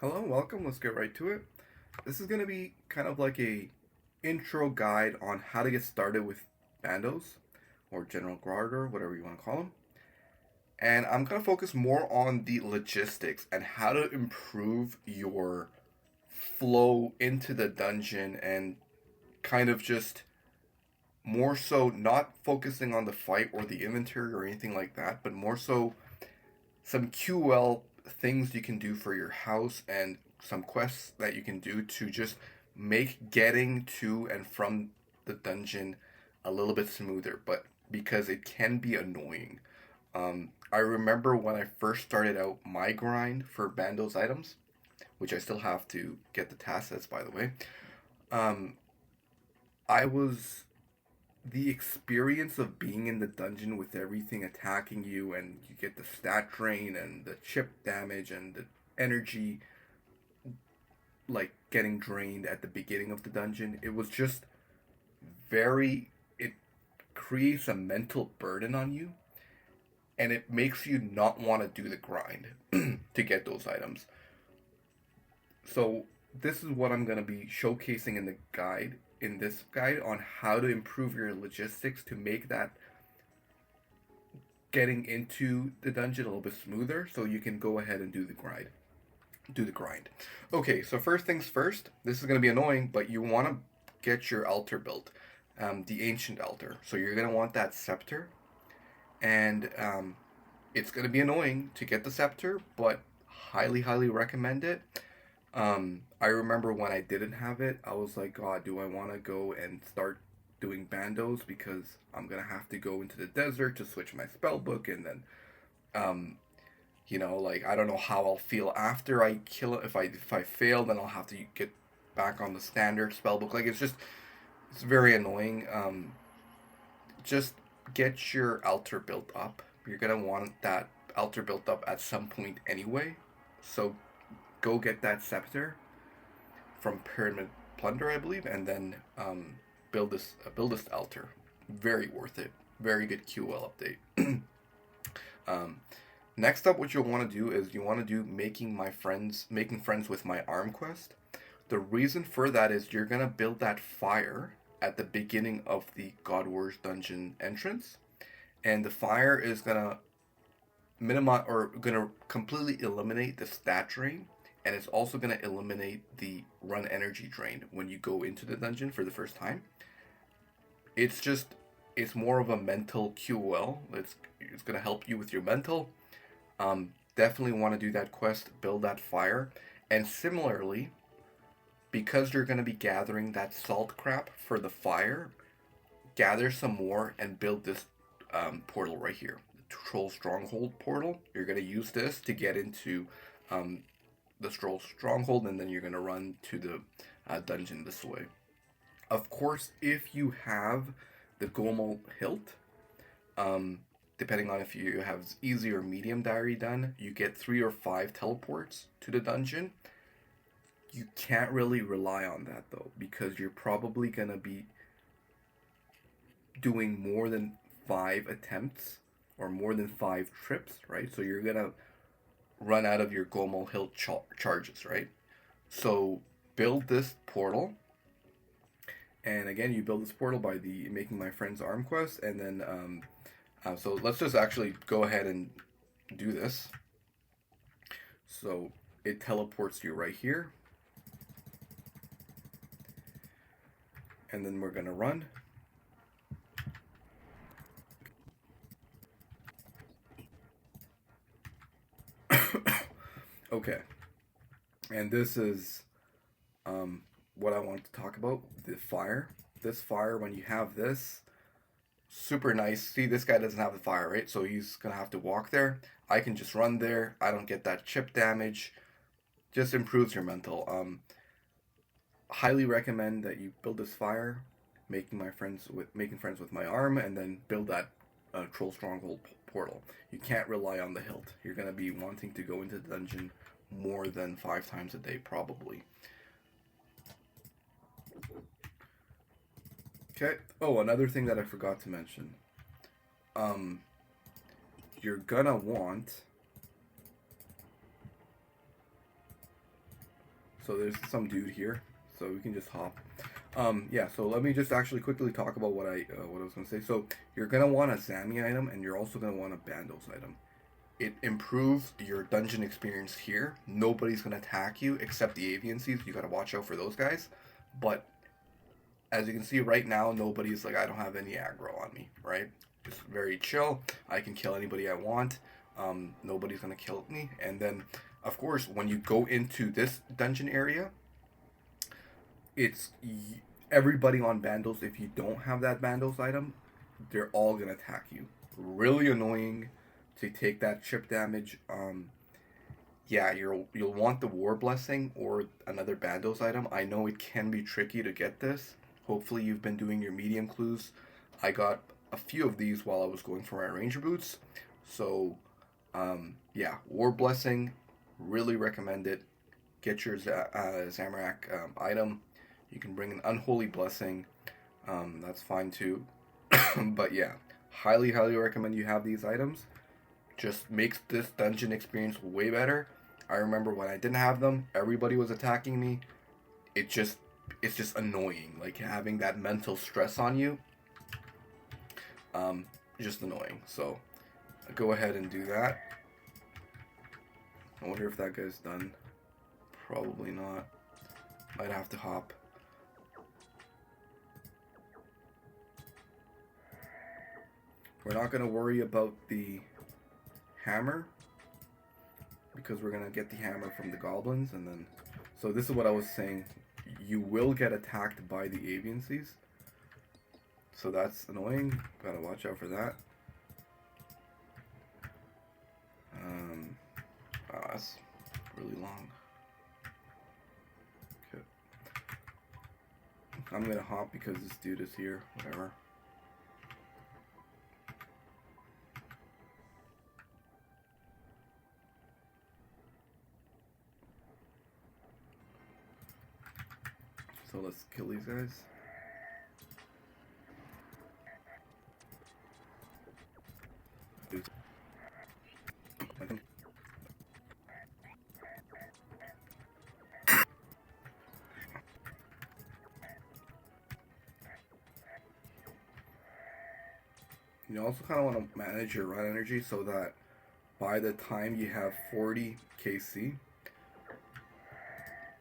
Hello, welcome. Let's get right to it. This is going to be kind of like a intro guide on how to get started with Bandos or General Garter, whatever you want to call them. And I'm going to focus more on the logistics and how to improve your flow into the dungeon and kind of just more so not focusing on the fight or the inventory or anything like that, but more so some QL things you can do for your house and some quests that you can do to just make getting to and from the dungeon a little bit smoother, but because it can be annoying. I remember when I first started out my grind for Bandos items, which I still have to get the task sets, by the way. Um, I was the experience of being in the dungeon with everything attacking you, and you get the stat drain and the chip damage and the energy like getting drained at the beginning of the dungeon. It was just very, it creates a mental burden on you, and it makes you not want to do the grind to get those items. So this is what I'm going to be showcasing in this guide on how to improve your logistics to make that getting into the dungeon a little bit smoother, so you can go ahead and do the grind. Okay, so first things first, this is going to be annoying, but you want to get your altar built, the ancient altar. So you're going to want that scepter, and it's going to be annoying to get the scepter, but highly recommend it. I remember when I didn't have it, I was like, God, do I want to go and start doing bandos, because I'm gonna have to go into the desert to switch my spell book, and then um, like I don't know how I'll feel after I kill it. If I fail, then I'll have to get back on the standard spell book. Like it's very annoying. Just get your altar built up. You're gonna want that altar built up at some point anyway. So go get that scepter from Pyramid Plunder, I believe, and then build this altar. Very worth it. Very good QL update. um, Next up, what you'll want to do is you want to do making friends with my arm quest. The reason for that is you're gonna build that fire at the beginning of the God Wars dungeon entrance, and the fire is gonna minimize or gonna completely eliminate the stat drain, and it's also gonna eliminate the run energy drain when you go into the dungeon for the first time. It's more of a mental QOL. It's gonna help you with your mental. Definitely want to do that quest, build that fire, and similarly, because you're gonna be gathering that salt crap for the fire, gather some more and build this portal right here, the Troll Stronghold portal. You're gonna use this to get into um, the Troll Stronghold, and then you're gonna run to the dungeon this way. Of course, if you have the Gomal Hilt, um, depending on if you have easy or medium diary done, you get 3 or 5 teleports to the dungeon. You can't really rely on that though, because you're probably gonna be doing more than 5 attempts or more than 5 trips, right? So you're gonna run out of your Gomal Hilt charges, right? So build this portal, and again, you build this portal by the making my friend's arm quest, and then so let's just actually go ahead and do this. So it teleports you right here, and then we're gonna run. Okay, and this is what I want to talk about, the fire. This fire, when you have this, super nice. See, this guy doesn't have the fire, right? So he's gonna have to walk there. I can just run there. I don't get that chip damage. Just improves your mental. Highly recommend that you build this fire, making friends with my arm, and then build that Troll Stronghold portal. You can't rely on the hilt. You're gonna be wanting to go into the dungeon more than 5 times a day, probably. Okay. Oh, another thing that I forgot to mention. Um, you're gonna want So there's some dude here, so we can just hop. Yeah, so let me just actually quickly talk about what I was gonna say. So you're gonna want a Zami item, and you're also gonna want a Bandos item. It improves your dungeon experience here. Nobody's gonna attack you except the avian seeds. You gotta watch out for those guys. But as you can see right now, nobody's like, I don't have any aggro on me, right? Just very chill. I can kill anybody I want. Nobody's gonna kill me. And then, of course, when you go into this dungeon area, it's everybody on Bandos. If you don't have that Bandos item, they're all gonna attack you. Really annoying to take that chip damage. Yeah, you'll want the War Blessing or another Bandos item. I know it can be tricky to get this. Hopefully you've been doing your medium clues. I got a few of these while I was going for my Ranger boots. So, yeah, War Blessing, really recommend it. Get your Zamorak item. You can bring an Unholy Blessing. That's fine too. But yeah, highly recommend you have these items. Just makes this dungeon experience way better. I remember when I didn't have them, everybody was attacking me. It's just annoying, like having that mental stress on you. Just annoying. So go ahead and do that. I wonder if that guy's done. Probably not. Might have to hop. We're not gonna worry about the hammer because we're gonna get the hammer from the goblins, and then so this is what I was saying, you will get attacked by the avian seeds, so that's annoying. Gotta watch out for that. That's really long. Okay, I'm gonna hop because this dude is here. Whatever. So let's kill these guys. You also kind of want to manage your run energy so that by the time you have 40 KC,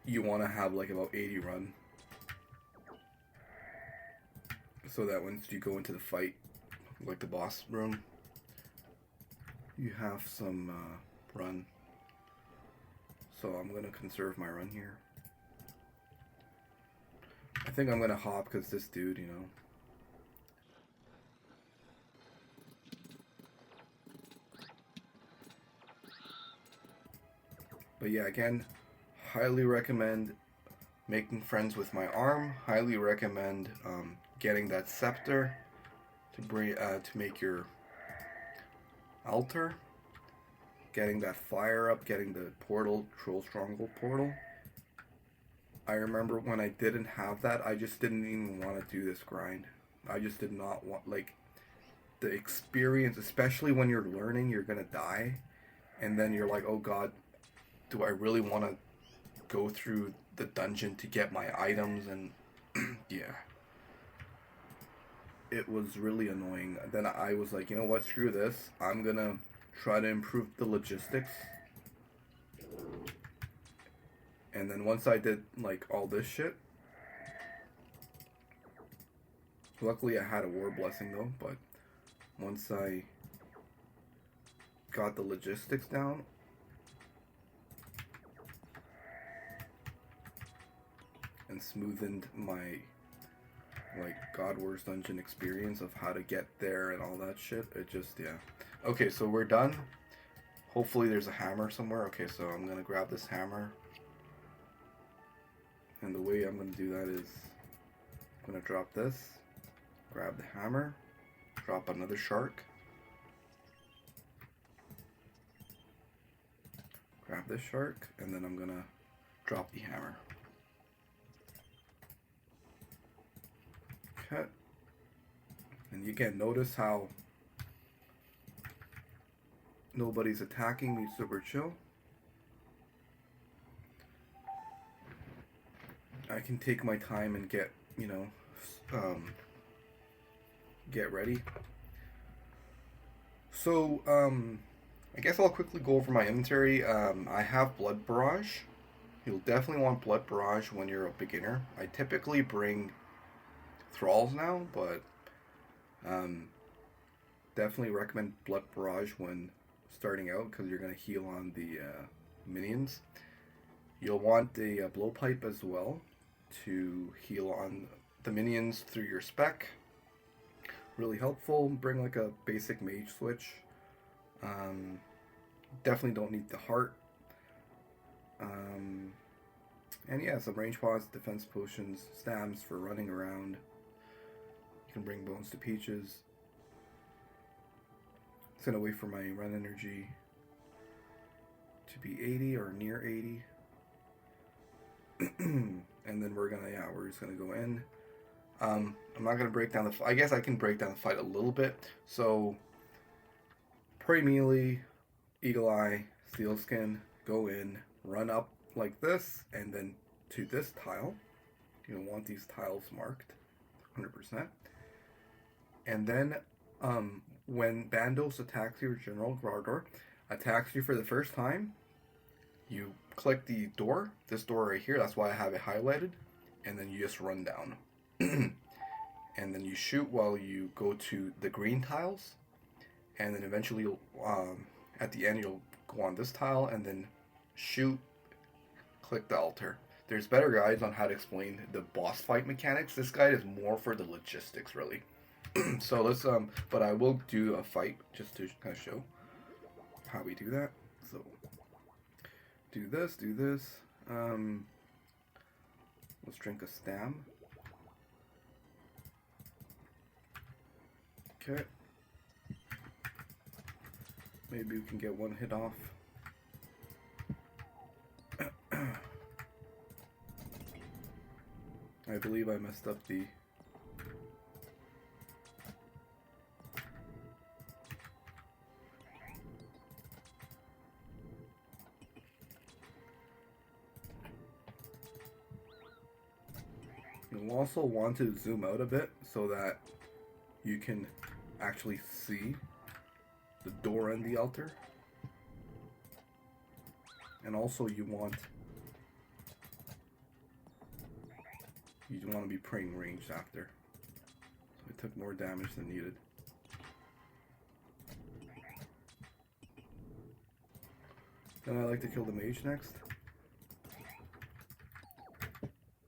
you want to have like about 80 run. So that once you go into the fight, like the boss room, you have some run. So I'm going to conserve my run here. I think I'm going to hop because this dude, you know. But yeah, again, highly recommend making friends with my arm. Highly recommend getting that scepter to bring to make your altar. Getting that fire up, getting the portal, Troll Stronghold portal. I remember when I didn't have that, I just didn't even want to do this grind. I just did not want, like, the experience, especially when you're learning, you're gonna die, and then you're like, oh god, do I really want to go through the dungeon to get my items? And yeah, it was really annoying. Then I was like, you know what, screw this, I'm gonna try to improve the logistics. And then once I did like all this shit, luckily I had a War Blessing though, but once I got the logistics down, and smoothened my like God Wars dungeon experience of how to get there and all that shit, it just, yeah. Okay, so we're done. Hopefully there's a hammer somewhere. Okay, so I'm gonna grab this hammer, and the way I'm gonna do that is I'm gonna drop this, grab the hammer, drop another shark, grab this shark, and then I'm gonna drop the hammer. Okay. And again, notice how nobody's attacking me, super chill. I can take my time and get, you know, get ready. So, I guess I'll quickly go over my inventory. I have Blood Barrage. You'll definitely want Blood Barrage when you're a beginner. I typically bring Thralls now, but definitely recommend Blood Barrage when starting out because you're going to heal on the minions. You'll want a Blowpipe as well to heal on the minions through your spec. Really helpful. Bring like a basic mage switch. Definitely don't need the heart. And yeah, some range pods, defense potions, stamps for running around. You can bring bones to Peaches. It's gonna wait for my run energy to be 80 or near 80. And then we're just gonna go in. I'm not gonna break down I guess I can break down the fight a little bit. So, Prey Melee, Eagle Eye, Steel Skin, go in, run up like this, and then to this tile. You want these tiles marked 100%. And then when Bandos attacks you, or General Grardor attacks you for the first time, you click the door, this door right here, that's why I have it highlighted, and then you just run down. And then you shoot while you go to the green tiles, and then eventually at the end you'll go on this tile and then shoot, click the altar. There's better guides on how to explain the boss fight mechanics. This guide is more for the logistics, really. So let's but I will do a fight just to kind of show how we do that. So do this. Let's drink a stam. Okay. Maybe we can get one hit off. I believe I messed up the... You'll also want to zoom out a bit so that you can actually see the door and the altar. And also you want to be praying ranged after. So it took more damage than needed. Then I like to kill the mage next.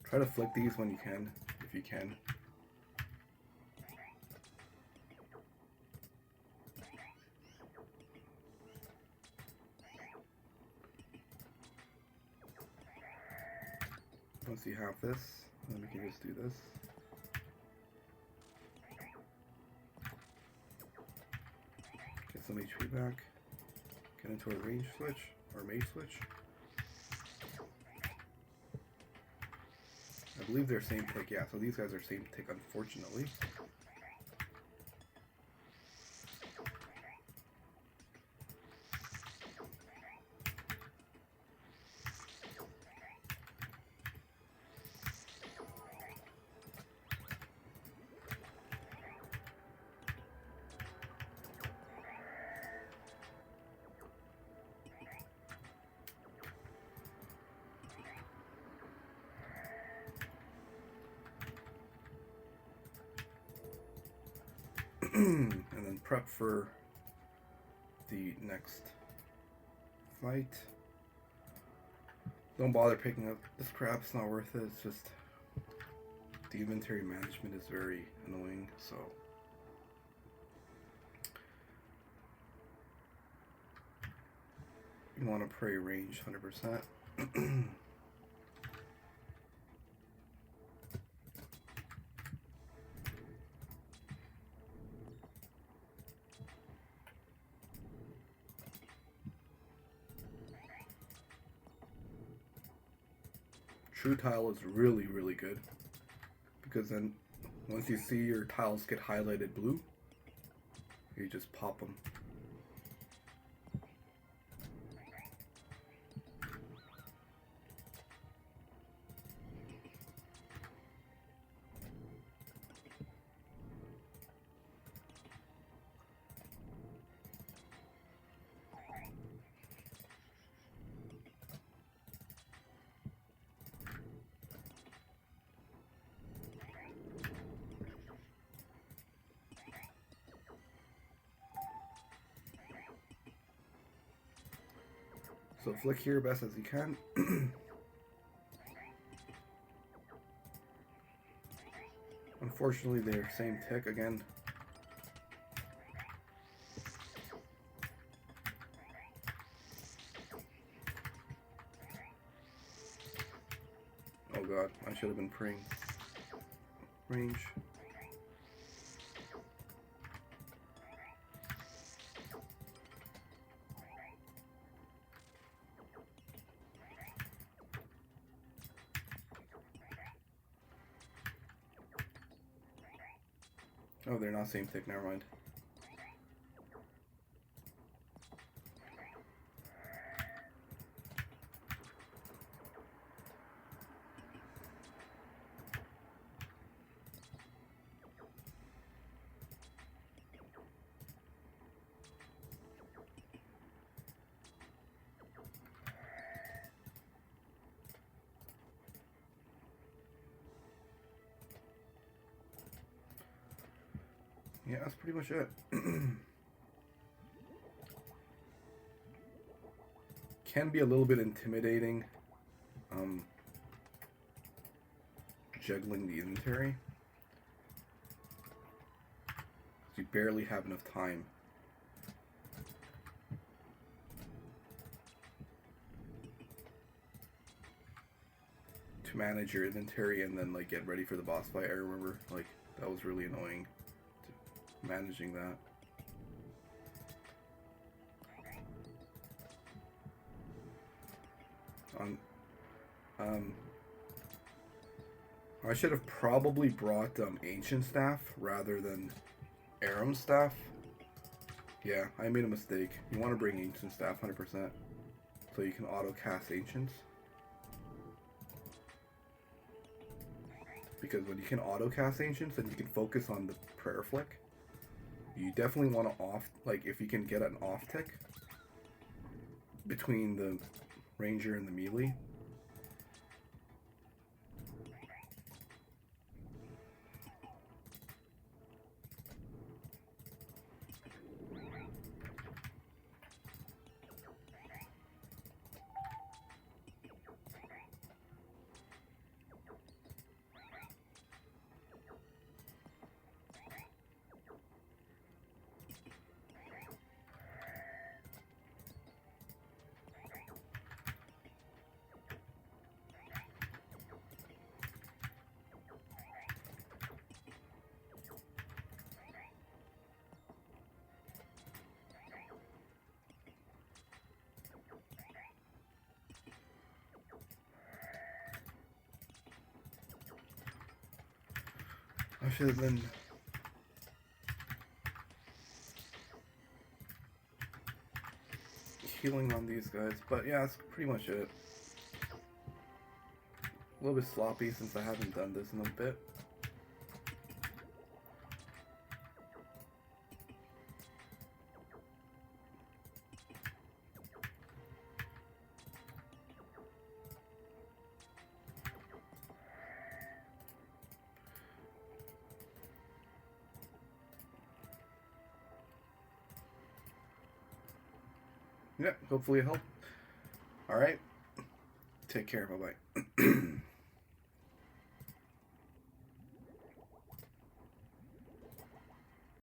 Try to flick these when you can, if you can. Once you have this, then we can just do this. Get some HP back. Get into a range switch, or mage switch. I believe they're same tick, yeah, so these guys are same tick, unfortunately. And then prep for the next fight. Don't bother picking up this crap, it's not worth it. It's just the inventory management is very annoying, so you want to pray range 100%. True tile is really, really good because then once you see your tiles get highlighted blue, you just pop them. So flick here best as you can. Unfortunately, they're same tick again. Oh god, I should have been praying. Range. Oh, they're not same thick, never mind. Yeah, that's pretty much it. Can be a little bit intimidating, juggling the inventory. You barely have enough time. To manage your inventory and then like get ready for the boss fight. I remember like that was really annoying. Managing that. I should have probably brought ancient staff rather than Aram staff. Yeah, I made a mistake. You want to bring ancient staff 100%, so you can auto cast ancients. Because when you can auto cast ancients, then you can focus on the prayer flick. You definitely want to off, like if you can get an off tick between the ranger and the melee. I should have been healing on these guys, but yeah, that's pretty much it. A little bit sloppy since I haven't done this in a bit. Yeah, hopefully it helped. Alright. Take care. Bye-bye.